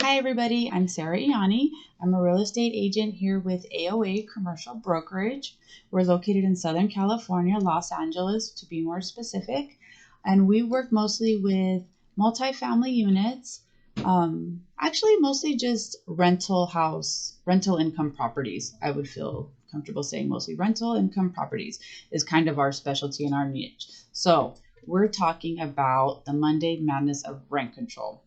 Hi everybody, I'm Sarah Iani. I'm a real estate agent here with AOA Commercial Brokerage. We're located in Southern California, Los Angeles to be more specific, and we work mostly with multifamily units, actually mostly just rental income properties. I would feel comfortable saying mostly rental income properties is kind of our specialty and our niche. So we're talking about the Monday Madness of rent control.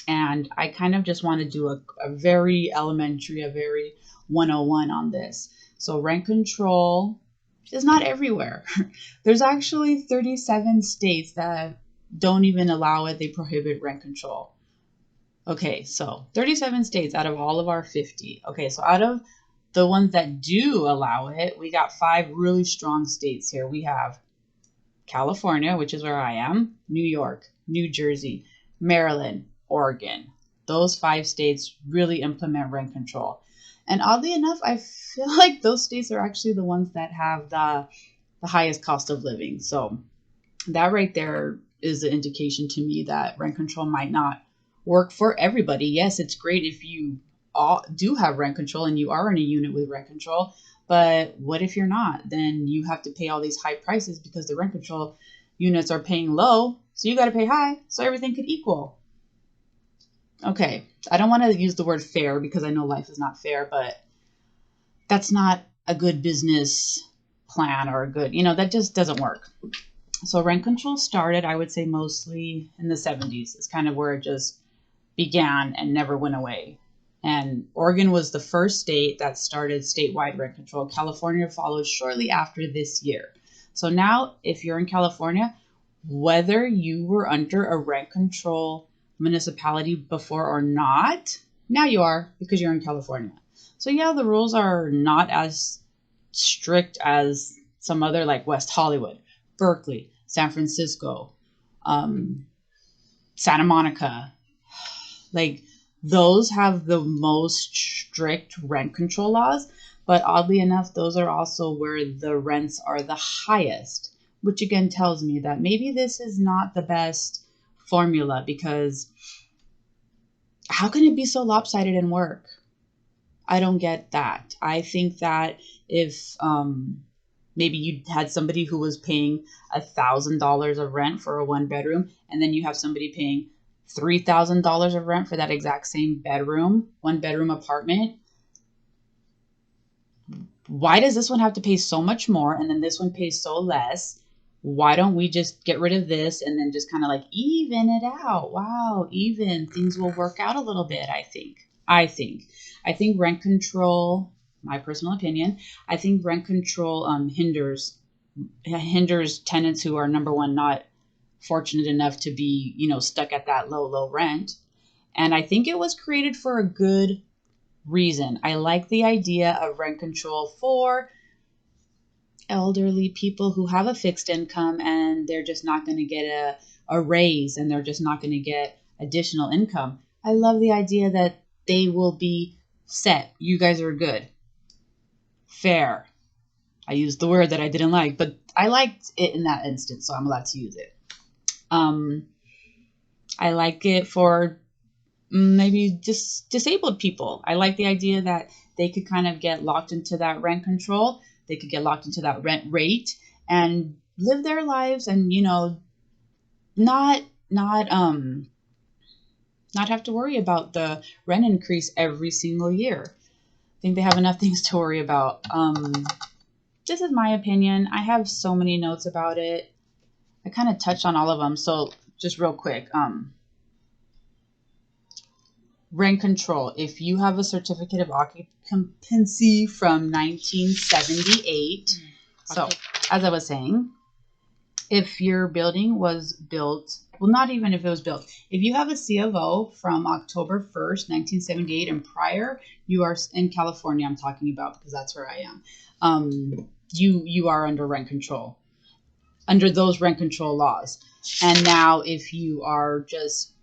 And I kind of just want to do a very elementary, a very 101 on this. So rent control is not everywhere. There's actually 37 states that don't even allow it. They prohibit rent control. Okay, so 37 states out of all of our 50. Okay, so out of the ones that do allow it, we got 5 really strong states here. We have California, which is where I am, New York, New Jersey, Maryland, Oregon. Those 5 states really implement rent control. And oddly enough, I feel like those states are actually the ones that have the highest cost of living. So that right there is an indication to me that rent control might not work for everybody. Yes, it's great if you all do have rent control and you are in a unit with rent control. But what if you're not? Then you have to pay all these high prices because the rent control units are paying low. So you got to pay high so everything could equal. Okay, I don't want to use the word fair because I know life is not fair, but that's not a good business plan or a good, that just doesn't work. So rent control started, I would say, mostly in the 70s. It's kind of where it just began and never went away. And Oregon was the first state that started statewide rent control. California followed shortly after this year. So now, if you're in California, whether you were under a rent control municipality before or not, now you are because you're in California. So yeah, the rules are not as strict as some other like West Hollywood, Berkeley, San Francisco, Santa Monica. Like those have the most strict rent control laws, but oddly enough, those are also where the rents are the highest, which again tells me that maybe this is not the best formula, because how can it be so lopsided and work? I don't get that. I think that if maybe you had somebody who was paying $1,000 of rent for a 1-bedroom, and then you have somebody paying $3,000 of rent for that exact same bedroom, 1-bedroom apartment. Why does this one have to pay so much more and then this one pays so less? Why don't we just get rid of this and then just kind of like even it out? Wow, even things will work out a little bit, I think rent control, my personal opinion, I think rent control hinders tenants who are, number one, not fortunate enough to be, stuck at that low rent. And I think it was created for a good reason. I like the idea of rent control for elderly people who have a fixed income and they're just not going to get a raise and they're just not going to get additional income. I love the idea that they will be set. You guys are good. Fair. I used the word that I didn't like, but I liked it in that instance, so I'm allowed to use it. I like it for maybe just disabled people. I like the idea that they could kind of get locked into that rent control. They could get locked into that rent rate and live their lives and, not have to worry about the rent increase every single year. I think they have enough things to worry about. This is my opinion. I have so many notes about it. I kind of touched on all of them. So just real quick, rent control. If you have a certificate of occupancy from 1978, so as I was saying, if your building was built, well, not even if it was built, if you have a C of O from October 1st, 1978 and prior, you are in California, I'm talking about because that's where I am. You are under rent control, under those rent control laws. And now if you are just,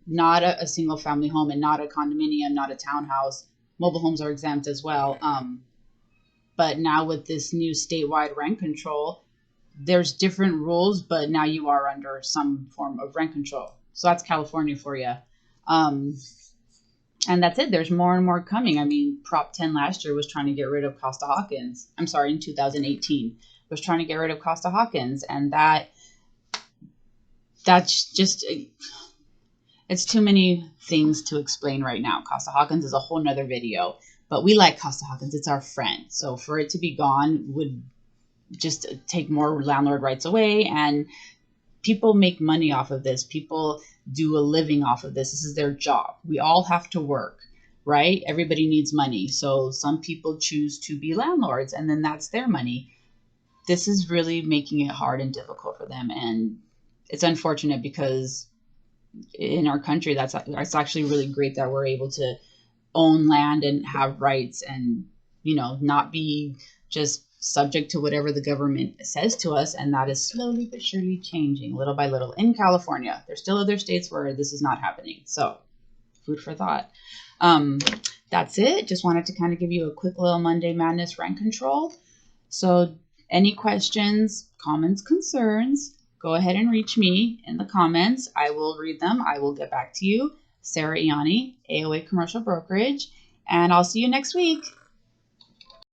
not a single family home and not a condominium, not a townhouse, mobile homes are exempt as well. But now with this new statewide rent control, there's different rules, but now you are under some form of rent control. So that's California for you. And that's it. There's more and more coming. I mean, Prop 10 last year was trying to get rid of Costa-Hawkins. I'm sorry, in 2018 was trying to get rid of Costa-Hawkins, and that's just, it's too many things to explain right now. Costa-Hawkins is a whole nother video, but we like Costa-Hawkins. It's our friend. So for it to be gone would just take more landlord rights away, and people make money off of this. People do a living off of this. This is their job. We all have to work, right? Everybody needs money. So some people choose to be landlords, and then that's their money. This is really making it hard and difficult for them. And it's unfortunate because in our country, that's actually really great that we're able to own land and have rights and, not be just subject to whatever the government says to us. And that is slowly but surely changing little by little in California. There's still other states where this is not happening. So food for thought. That's it. Just wanted to kind of give you a quick little Monday Madness rent control. So any questions, comments, concerns, go ahead and reach me in the comments. I will read them. I will get back to you. Sarah Iani, AOA Commercial Brokerage, and I'll see you next week.